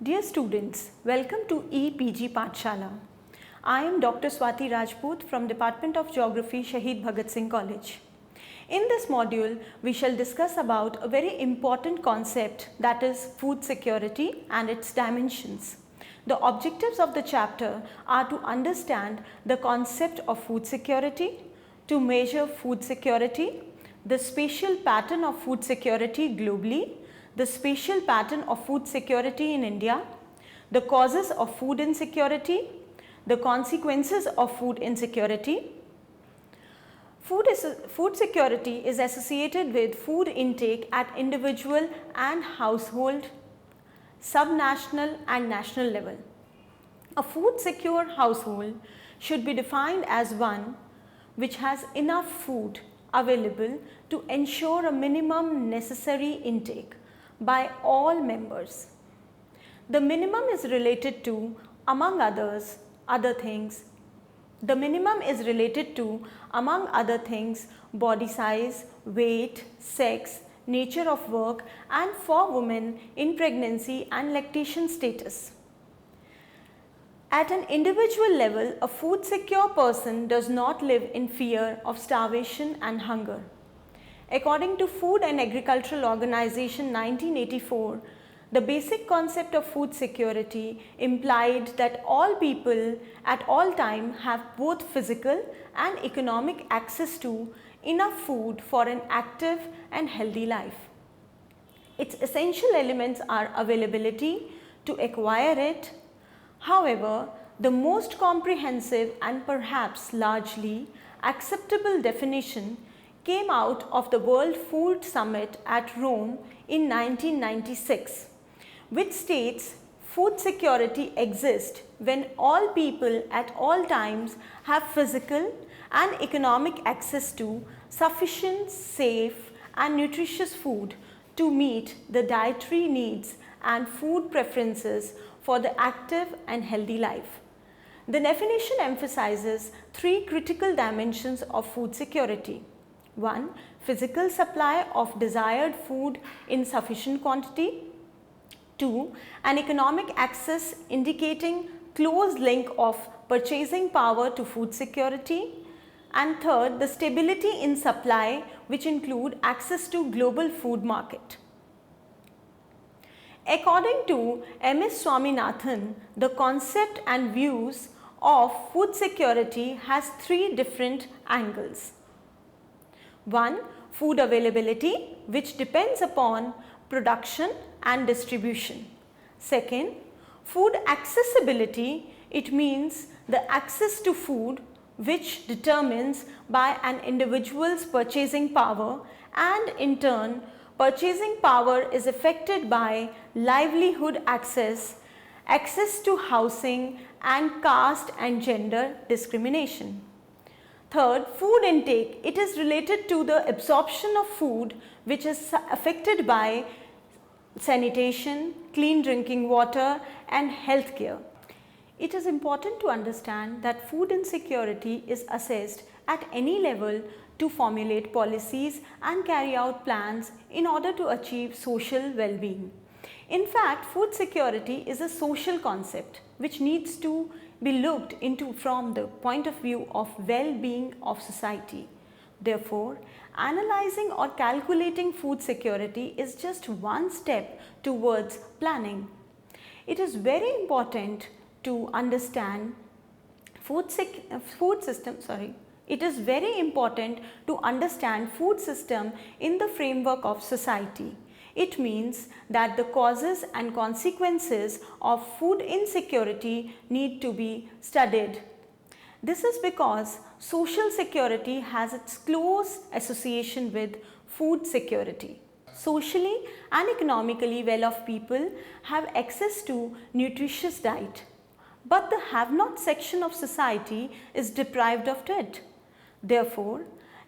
Dear students, welcome to EPG Pathshala. I am Dr. Swati Rajput from Department of Geography, Shaheed Bhagat Singh College. In this module, we shall discuss about a very important concept, that is food security and its dimensions. The objectives of the chapter are to understand the concept of food security, to measure food security, the spatial pattern of food security globally, the spatial pattern of food security in India, the causes of food insecurity, the consequences of food insecurity. Food security is associated with food intake at individual and household, subnational and national level. A food secure household should be defined as one which has enough food available to ensure a minimum necessary intake by all members. The minimum is related to, among other things, body size, weight, sex, nature of work, and for women in pregnancy and lactation status. At an individual level, a food secure person does not live in fear of starvation and hunger. According to Food and Agricultural Organization 1984, the basic concept of food security implied that all people at all time have both physical and economic access to enough food for an active and healthy life. Its essential elements are availability to acquire it. However, the most comprehensive and perhaps largely acceptable definition came out of the World Food Summit at Rome in 1996, which states food security exists when all people at all times have physical and economic access to sufficient, safe and nutritious food to meet the dietary needs and food preferences for the active and healthy life. The definition emphasizes three critical dimensions of food security. 1. Physical supply of desired food in sufficient quantity. 2. An economic access indicating close link of purchasing power to food security. And third, the stability in supply, which include access to global food market. According to M.S. Swaminathan, the concept and views of food security has three different angles. 1. Food availability, which depends upon production and distribution. 2. Food accessibility, it means the access to food which determines by an individual's purchasing power, and in turn purchasing power is affected by livelihood access, access to housing and caste and gender discrimination. 3. Food intake, it is related to the absorption of food which is affected by sanitation, clean drinking water and healthcare. It is important to understand that food insecurity is assessed at any level to formulate policies and carry out plans in order to achieve social well-being. In fact, food security is a social concept which needs to be looked into from the point of view of well-being of society. Therefore, analyzing or calculating food security is just one step towards planning. It is very important to understand food system in the framework of society. It means that the causes and consequences of food insecurity need to be studied. This is because social security has its close association with food security. Socially and economically well-off people have access to nutritious diet, but the have-not section of society is deprived of it. Therefore,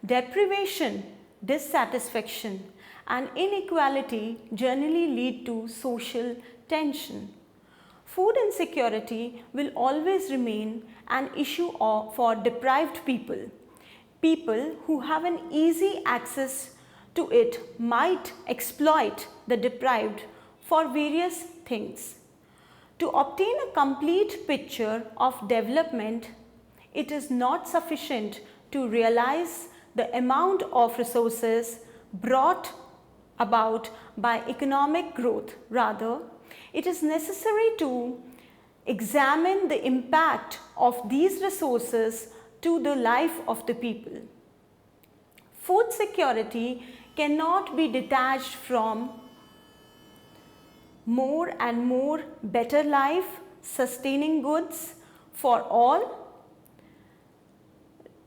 deprivation, dissatisfaction and inequality generally lead to social tension. Food insecurity will always remain an issue for deprived people. People who have an easy access to it might exploit the deprived for various things. To obtain a complete picture of development, it is not sufficient to realize the amount of resources brought about by economic growth. Rather, it is necessary to examine the impact of these resources to the life of the people. Food security cannot be detached from more and more better life, sustaining goods for all,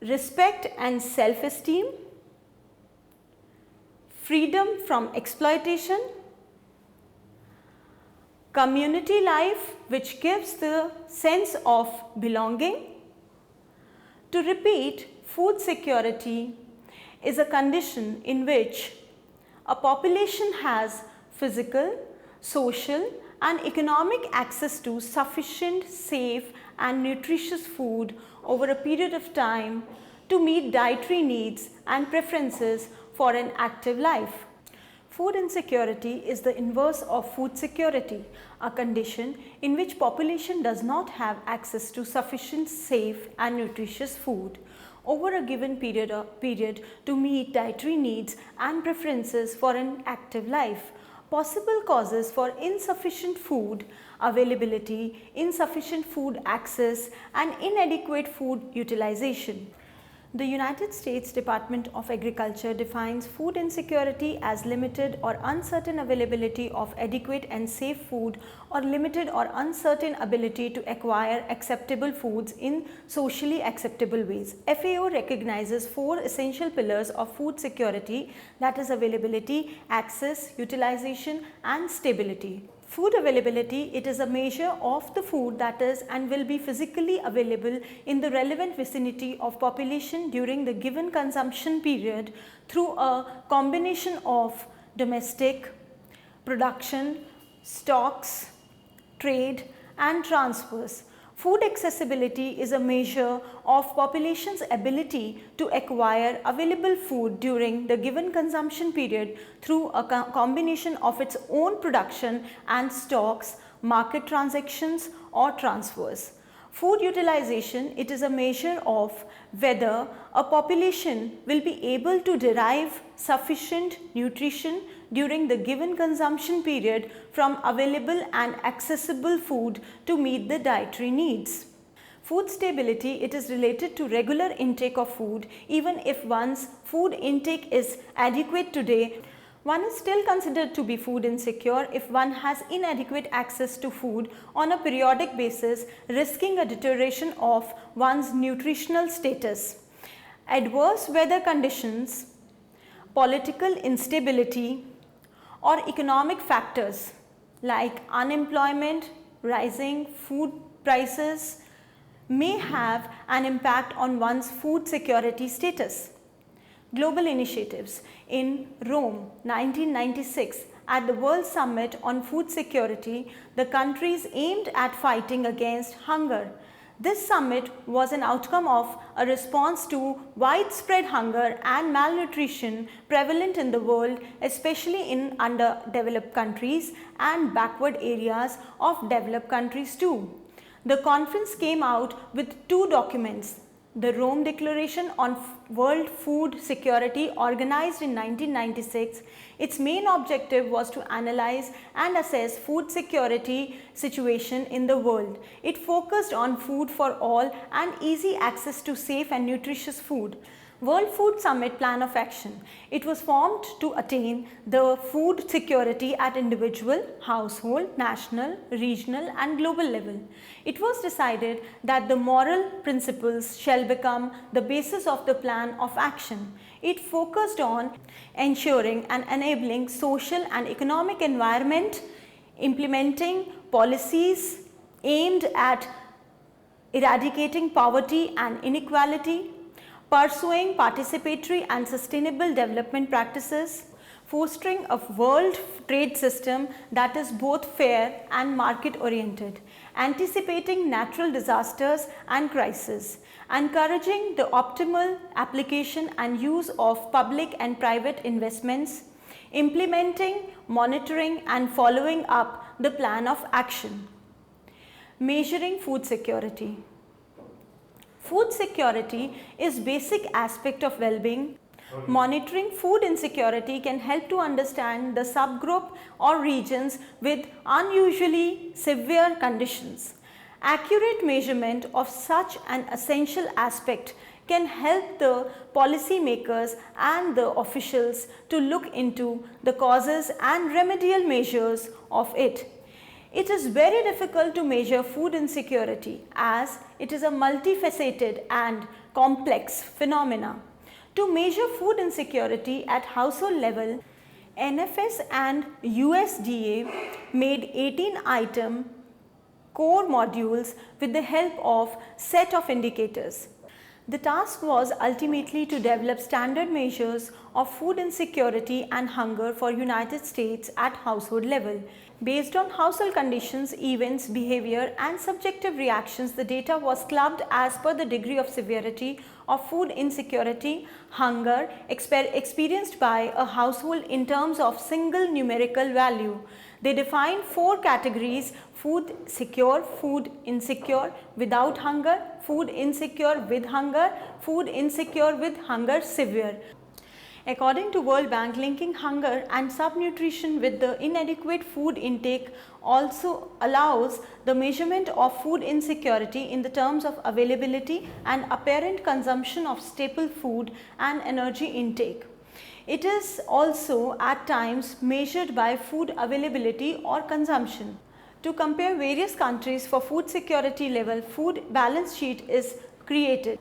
respect and self-esteem, freedom from exploitation, community life which gives the sense of belonging. To repeat, food security is a condition in which a population has physical, social and economic access to sufficient, safe and nutritious food over a period of time to meet dietary needs and preferences for an active life. Food insecurity is the inverse of food security, a condition in which population does not have access to sufficient, safe and nutritious food over a given period to meet dietary needs and preferences for an active life. Possible causes for insufficient food availability, insufficient food access and inadequate food utilization. The United States Department of Agriculture defines food insecurity as limited or uncertain availability of adequate and safe food or limited or uncertain ability to acquire acceptable foods in socially acceptable ways. FAO recognizes 4 essential pillars of food security, that is availability, access, utilization and stability. Food availability, it is a measure of the food that is and will be physically available in the relevant vicinity of population during the given consumption period through a combination of domestic production, stocks, trade and transfers. Food accessibility is a measure of population's ability to acquire available food during the given consumption period through a combination of its own production and stocks, market transactions or transfers. Food utilization, it is a measure of whether a population will be able to derive sufficient nutrition during the given consumption period from available and accessible food to meet the dietary needs. Food stability, it is related to regular intake of food. Even if one's food intake is adequate today, one is still considered to be food insecure if one has inadequate access to food on a periodic basis, risking a deterioration of one's nutritional status. Adverse weather conditions, political instability or economic factors like unemployment, rising food prices may have an impact on one's food security status. Global initiatives. In Rome 1996, at the World Summit on Food Security, the countries aimed at fighting against hunger. This summit was an outcome of a response to widespread hunger and malnutrition prevalent in the world, especially in underdeveloped countries and backward areas of developed countries too. The conference came out with 2 documents. The Rome Declaration on World Food Security, organized in 1996, its main objective was to analyze and assess food security situation in the world. It focused on food for all and easy access to safe and nutritious food. World Food Summit Plan of Action. It was formed to attain the food security at individual, household, national, regional and global level. It was decided that the moral principles shall become the basis of the plan of action. It focused on ensuring and enabling social and economic environment, implementing policies aimed at eradicating poverty and inequality, pursuing participatory and sustainable development practices, fostering a world trade system that is both fair and market oriented, anticipating natural disasters and crises, encouraging the optimal application and use of public and private investments, implementing, monitoring and following up the plan of action. Measuring food security. Food security is basic aspect of well-being. Monitoring food insecurity can help to understand the subgroup or regions with unusually severe conditions. Accurate measurement of such an essential aspect can help the policymakers and the officials to look into the causes and remedial measures of it. It is very difficult to measure food insecurity as it is a multifaceted and complex phenomena. To measure food insecurity at household level, NFS and USDA made 18-item core modules with the help of set of indicators. The task was ultimately to develop standard measures of food insecurity and hunger for United States at household level. Based on household conditions, events, behavior and subjective reactions, the data was clubbed as per the degree of severity of food insecurity, hunger experienced by a household in terms of single numerical value. They defined 4 categories: food secure, food insecure without hunger, food insecure with hunger, food insecure with hunger severe. According to World Bank, linking hunger and subnutrition with the inadequate food intake also allows the measurement of food insecurity in the terms of availability and apparent consumption of staple food and energy intake. It is also at times measured by food availability or consumption. To compare various countries for food security level, food balance sheet is created.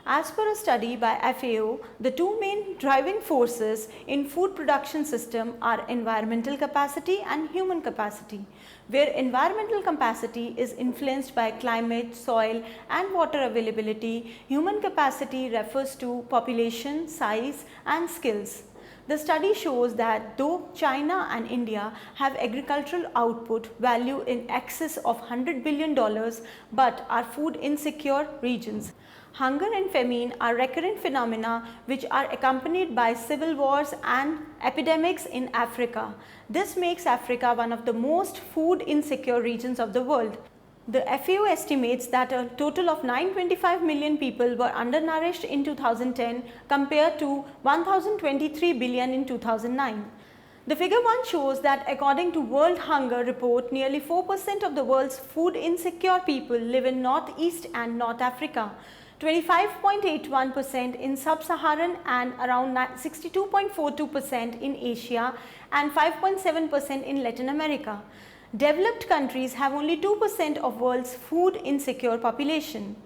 As per a study by FAO, the 2 main driving forces in food production system are environmental capacity and human capacity. Where environmental capacity is influenced by climate, soil and water availability, human capacity refers to population, size and skills. The study shows that though China and India have agricultural output value in excess of $100 billion but are food insecure regions. Hunger and famine are recurrent phenomena which are accompanied by civil wars and epidemics in Africa. This makes Africa one of the most food insecure regions of the world. The FAO estimates that a total of 925 million people were undernourished in 2010 compared to 1023 billion in 2009. The figure 1 shows that according to World Hunger Report, nearly 4% of the world's food insecure people live in Northeast and North Africa, 25.81% in Sub-Saharan and around 62.42% in Asia and 5.7% in Latin America. Developed countries have only 2% of world's food insecure population.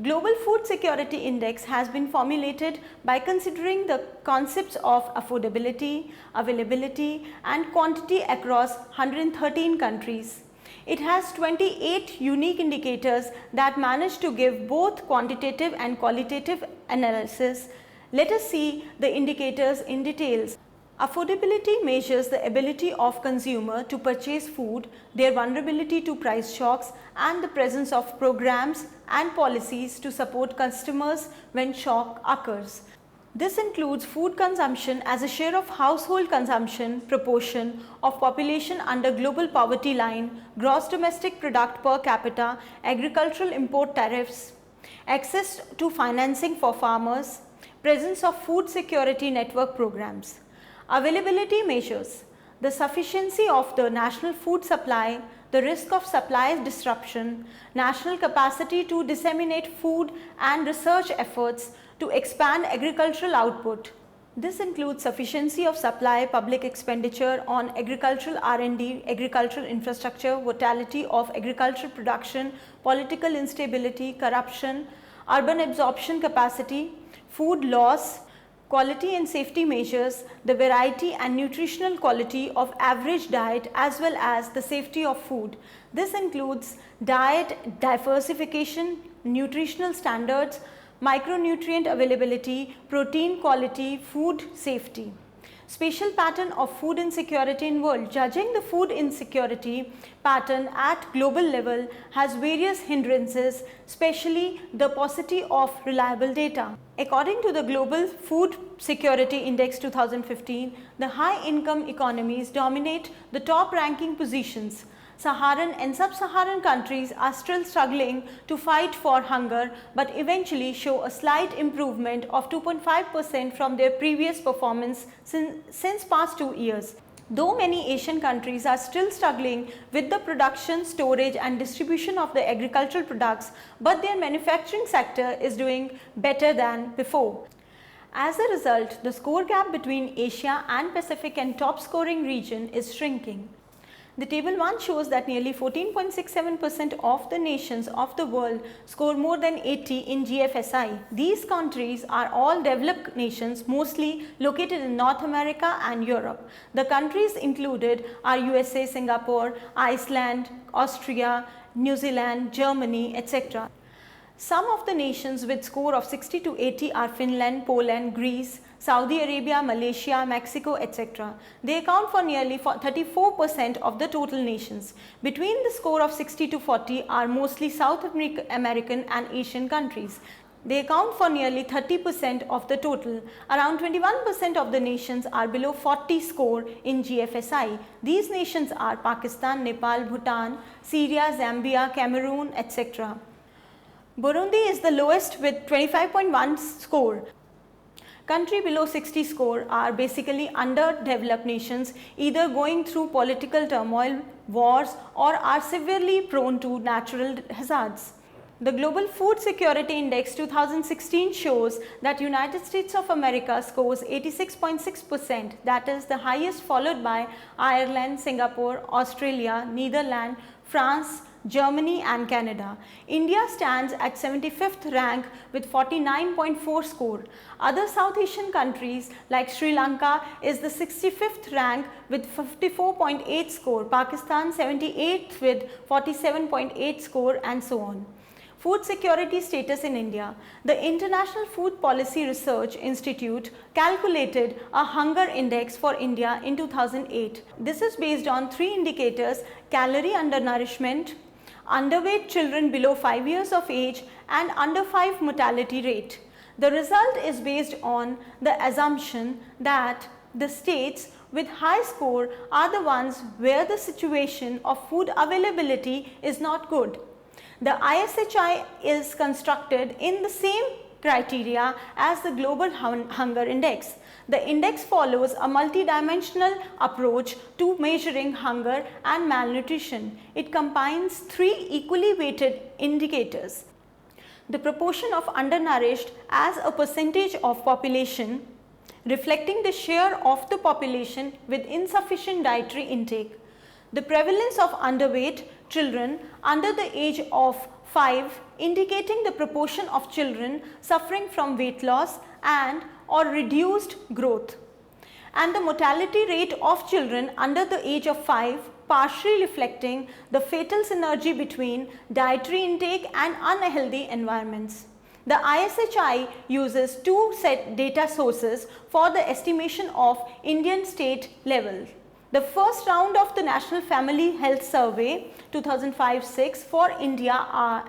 Global Food Security Index has been formulated by considering the concepts of affordability, availability and quantity across 113 countries. It has 28 unique indicators that manage to give both quantitative and qualitative analysis. Let us see the indicators in details. Affordability measures the ability of consumer to purchase food, their vulnerability to price shocks and the presence of programs and policies to support customers when shock occurs. This includes food consumption as a share of household consumption proportion of population under global poverty line, gross domestic product per capita, agricultural import tariffs, access to financing for farmers, presence of food security network programs. Availability measures the sufficiency of the national food supply, the risk of supply disruption, national capacity to disseminate food and research efforts to expand agricultural output. This includes sufficiency of supply, public expenditure on agricultural R&D, agricultural infrastructure, volatility of agricultural production, political instability, corruption, urban absorption capacity, food loss, quality and safety measures, the variety and nutritional quality of average diet as well as the safety of food. This includes diet diversification, nutritional standards, micronutrient availability, protein quality, food safety. Spatial pattern of food insecurity in world. Judging the food insecurity pattern at global level has various hindrances, especially the paucity of reliable data. According to the Global Food Security Index 2015, the high income economies dominate the top ranking positions. Saharan and sub-Saharan countries are still struggling to fight for hunger, but eventually show a slight improvement of 2.5% from their previous performance since past 2 years. Though many Asian countries are still struggling with the production, storage and distribution of the agricultural products, but their manufacturing sector is doing better than before. As a result, the score gap between Asia and Pacific and top scoring region is shrinking. The table 1 shows that nearly 14.67% of the nations of the world score more than 80 in GFSI. These countries are all developed nations, mostly located in North America and Europe. The countries included are USA, Singapore, Iceland, Austria, New Zealand, Germany, etc. Some of the nations with score of 60 to 80 are Finland, Poland, Greece, Saudi Arabia, Malaysia, Mexico, etc. They account for nearly 34% of the total nations. Between the score of 60 to 40 are mostly South American and Asian countries. They account for nearly 30% of the total. Around 21% of the nations are below 40 score in GFSI. These nations are Pakistan, Nepal, Bhutan, Syria, Zambia, Cameroon, etc. Burundi is the lowest with 25.1 score. Country below 60 score are basically underdeveloped nations, either going through political turmoil, wars, or are severely prone to natural hazards. The Global Food Security Index 2016 shows that United States of America scores 86.6%, that is the highest, followed by Ireland, Singapore, Australia, Netherlands, France, Germany and Canada. India stands at 75th rank with 49.4 score. Other South Asian countries like Sri Lanka is the 65th rank with 54.8 score, Pakistan 78th with 47.8 score and so on. Food security status in India. The International Food Policy Research Institute calculated a hunger index for India in 2008. This is based on 3 indicators: calorie undernourishment, underweight children below 5 years of age and under 5 mortality rate. The result is based on the assumption that the states with high score are the ones where the situation of food availability is not good. The ISHI is constructed in the same criteria as the Global Hunger Index. The index follows a multidimensional approach to measuring hunger and malnutrition. It combines 3 equally weighted indicators: the proportion of undernourished as a percentage of population, reflecting the share of the population with insufficient dietary intake; the prevalence of underweight children under the age of 5, indicating the proportion of children suffering from weight loss and or reduced growth; and the mortality rate of children under the age of 5, partially reflecting the fatal synergy between dietary intake and unhealthy environments. The ISHI uses 2 set data sources for the estimation of Indian state level. The first round of the National Family Health Survey 2005-06 for India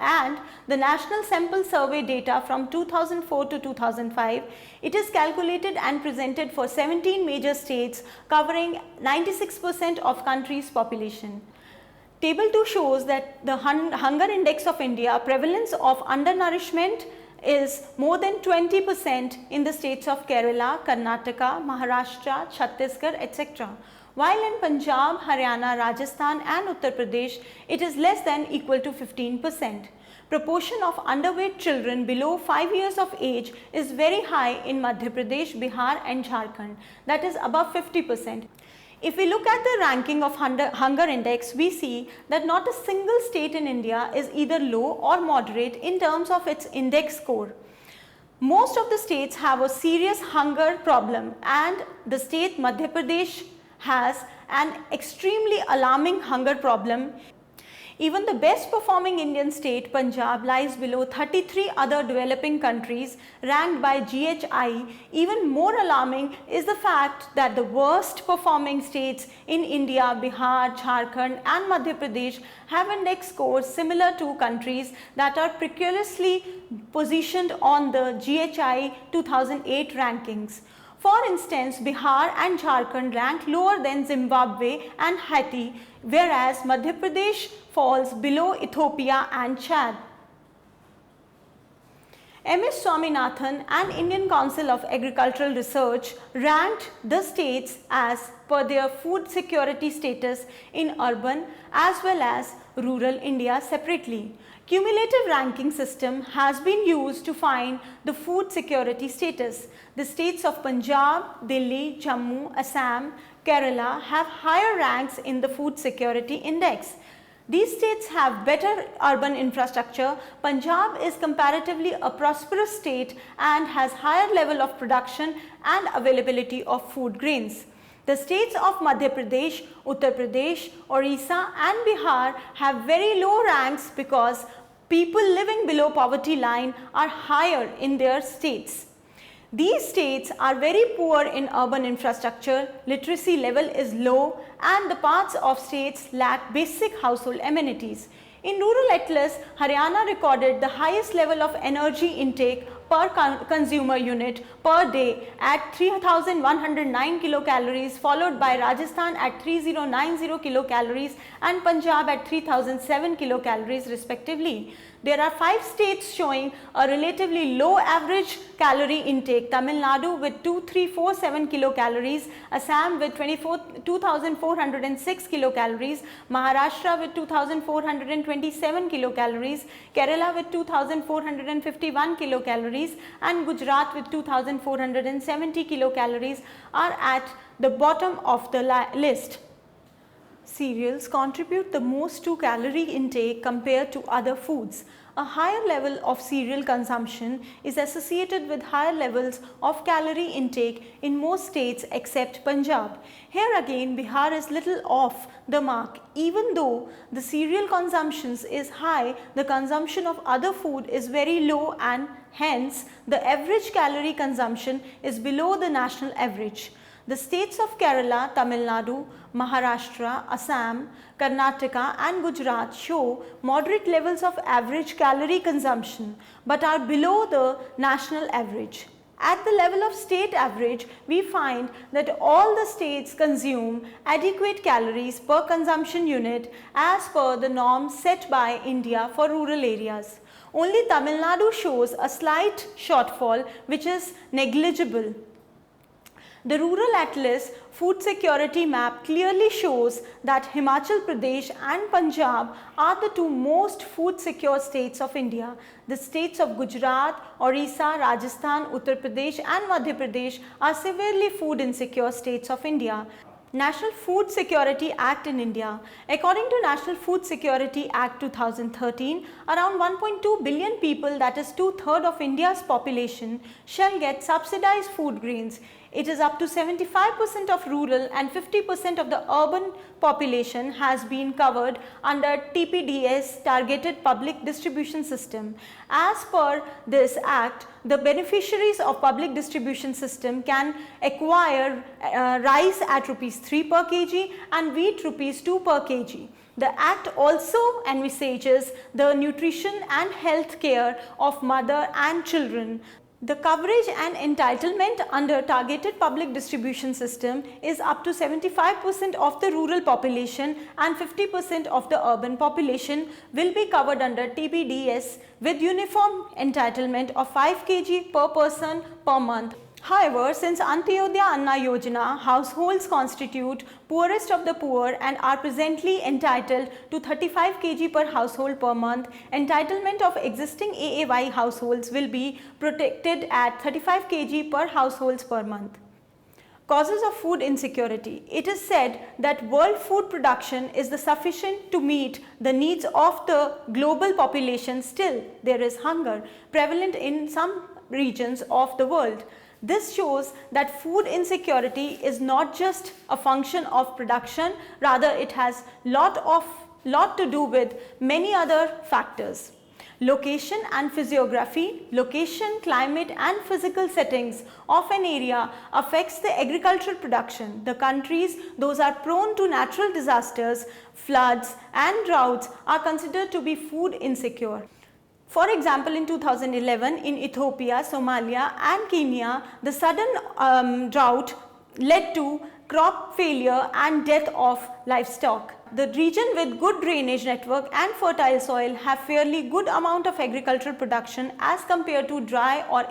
and the National Sample Survey data from 2004 to 2005. It is calculated and presented for 17 major states covering 96% of country's population. Table 2 shows that the hunger index of India, prevalence of undernourishment is more than 20% in the states of Kerala, Karnataka, Maharashtra, Chhattisgarh, etc. While in Punjab, Haryana, Rajasthan and Uttar Pradesh, it is less than equal to 15%. Proportion of underweight children below 5 years of age is very high in Madhya Pradesh, Bihar and Jharkhand, that is above 50%. If we look at the ranking of hunger index, we see that not a single state in India is either low or moderate in terms of its index score. Most of the states have a serious hunger problem, and the state Madhya Pradesh has an extremely alarming hunger problem. Even the best performing Indian state, Punjab, lies below 33 other developing countries ranked by GHI. Even more alarming is the fact that the worst performing states in India, Bihar, Jharkhand and Madhya Pradesh have index scores similar to countries that are precariously positioned on the GHI 2008 rankings. For instance, Bihar and Jharkhand rank lower than Zimbabwe and Haiti, whereas Madhya Pradesh falls below Ethiopia and Chad. M.S. Swaminathan and Indian Council of Agricultural Research ranked the states as per their food security status in urban as well as rural India separately. Cumulative ranking system has been used to find the food security status. The states of Punjab, Delhi, Jammu, Assam, Kerala have higher ranks in the food security index. These states have better urban infrastructure. Punjab is comparatively a prosperous state and has higher level of production and availability of food grains. The states of Madhya Pradesh, Uttar Pradesh, Orissa and Bihar have very low ranks because people living below poverty line are higher in their states. These states are very poor in urban infrastructure, literacy level is low and the parts of states lack basic household amenities. In Rural Atlas, Haryana recorded the highest level of energy intake per consumer unit per day at 3109 kilocalories, followed by Rajasthan at 3090 kilocalories and Punjab at 3007 kilocalories respectively. There are 5 states showing a relatively low average calorie intake: Tamil Nadu with 2347 kilocalories, Assam with 2406 kilocalories, Maharashtra with 2427 kilocalories, Kerala with 2451 kilocalories and Gujarat with 2470 kilocalories are at the bottom of the list. Cereals contribute the most to calorie intake compared to other foods. A higher level of cereal consumption is associated with higher levels of calorie intake in most states except Punjab. Here again, Bihar is little off the mark. Even though the cereal consumption is high, the consumption of other food is very low and hence the average calorie consumption is below the national average. The states of Kerala, Tamil Nadu, Maharashtra, Assam, Karnataka and Gujarat show moderate levels of average calorie consumption but are below the national average. At the level of state average, we find that all the states consume adequate calories per consumption unit as per the norms set by India for rural areas. Only Tamil Nadu shows a slight shortfall which is negligible. The Rural Atlas food security map clearly shows that Himachal Pradesh and Punjab are the 2 most food secure states of India. The states of Gujarat, Orissa, Rajasthan, Uttar Pradesh and Madhya Pradesh are severely food insecure states of India. National Food Security Act in India. According to National Food Security Act 2013, around 1.2 billion people, that is 2/3 of India's population, shall get subsidized food grains. It is up to 75% of rural and 50% of the urban population has been covered under TPDS, Targeted Public Distribution System. As per this act, the beneficiaries of public distribution system can acquire rice at rupees 3 per kg and wheat rupees 2 per kg. The act also envisages the nutrition and health care of mother and children. The coverage and entitlement under targeted public distribution system is up to 75% of the rural population and 50% of the urban population will be covered under TPDS with uniform entitlement of 5 kg per person per month. However, since Antyodaya Anna Yojana households constitute poorest of the poor and are presently entitled to 35 kg per household per month, entitlement of existing AAY households will be protected at 35 kg per households per month. Causes of food insecurity. It is said that world food production is sufficient to meet the needs of the global population. Still, there is hunger prevalent in some regions of the world. This shows that food insecurity is not just a function of production, rather it has lot to do with many other factors. Location and physiography. Location, climate and physical settings of an area affects the agricultural production. The countries those are prone to natural disasters, floods and droughts are considered to be food insecure. For example, in 2011 in Ethiopia, Somalia and Kenya, the sudden drought led to crop failure and death of livestock. The region with good drainage network and fertile soil have fairly good amount of agricultural production as compared to dry or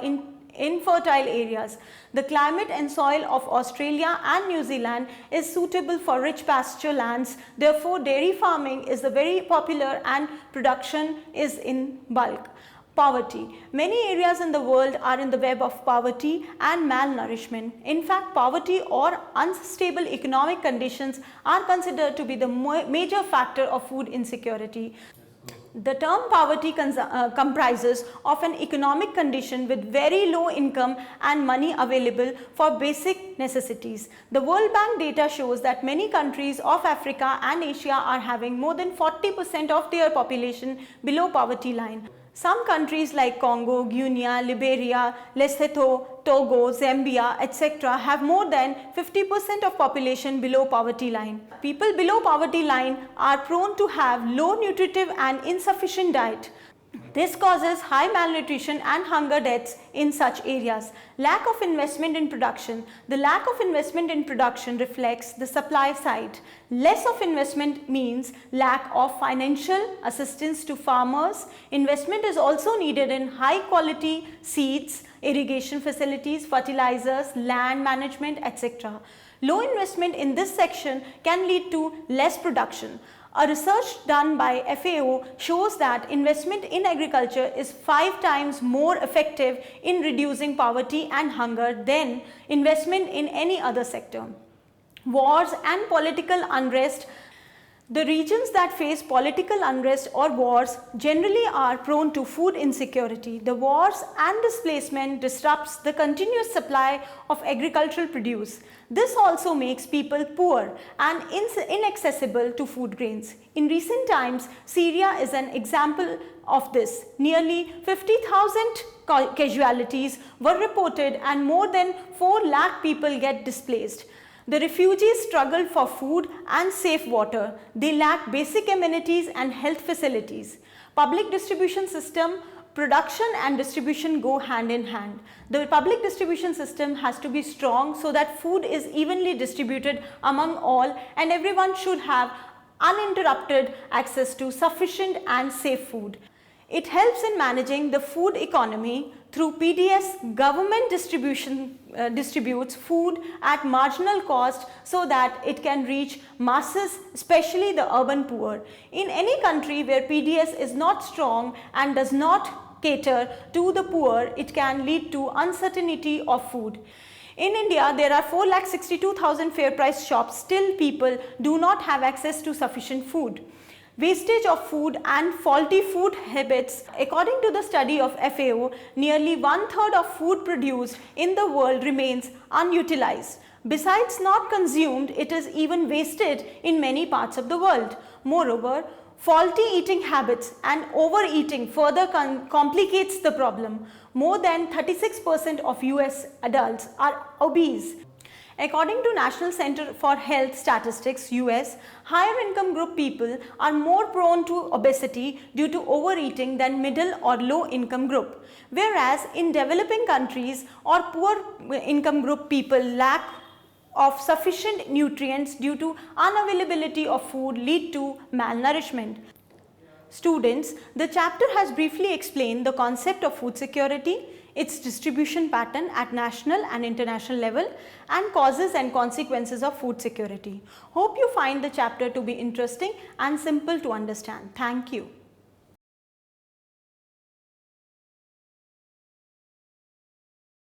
infertile areas. The climate and soil of Australia and New Zealand is suitable for rich pasture lands. Therefore, dairy farming is very popular and production is in bulk. Poverty. Many areas in the world are in the web of poverty and malnourishment. In fact, poverty or unstable economic conditions are considered to be the major factor of food insecurity. The term poverty comprises of an economic condition with very low income and money available for basic necessities. The World Bank data shows that many countries of Africa and Asia are having more than 40% of their population below poverty line. Some countries like Congo, Guinea, Liberia, Lesotho, Togo, Zambia, etc. have more than 50% of population below poverty line. People below poverty line are prone to have low nutritive and insufficient diet. This causes high malnutrition and hunger deaths in such areas. Lack of investment in production. The lack of investment in production reflects the supply side. Less of investment means lack of financial assistance to farmers. Investment is also needed in high quality seeds, irrigation facilities, fertilizers, land management, etc. Low investment in this section can lead to less production. A research done by FAO shows that investment in agriculture is 5 times more effective in reducing poverty and hunger than investment in any other sector. Wars and political unrest. The regions that face political unrest or wars generally are prone to food insecurity. The wars and displacement disrupts the continuous supply of agricultural produce. This also makes people poor and inaccessible to food grains. In recent times, Syria is an example of this. Nearly 50,000 casualties were reported and more than 4 lakh people get displaced. The refugees struggle for food and safe water. They lack basic amenities and health facilities. Public distribution system, production and distribution go hand in hand. The public distribution system has to be strong so that food is evenly distributed among all and everyone should have uninterrupted access to sufficient and safe food. It helps in managing the food economy. Through PDS, government distributes food at marginal cost so that it can reach masses, especially the urban poor. In any country where PDS is not strong and does not cater to the poor, it can lead to uncertainty of food. In India, there are 4,62,000 fair price shops. Still, people do not have access to sufficient food. Wastage of food and faulty food habits. According to the study of FAO, nearly 1/3 of food produced in the world remains unutilized. Besides not consumed, it is even wasted in many parts of the world. Moreover, faulty eating habits and overeating further complicates the problem. More than 36% of US adults are obese. According to National Center for Health Statistics, US, higher income group people are more prone to obesity due to overeating than middle or low income group. Whereas in developing countries or poor income group people lack of sufficient nutrients due to unavailability of food lead to malnourishment. Students, the chapter has briefly explained the concept of food security, its distribution pattern at national and international level, and causes and consequences of food security. Hope you find the chapter to be interesting and simple to understand. Thank you.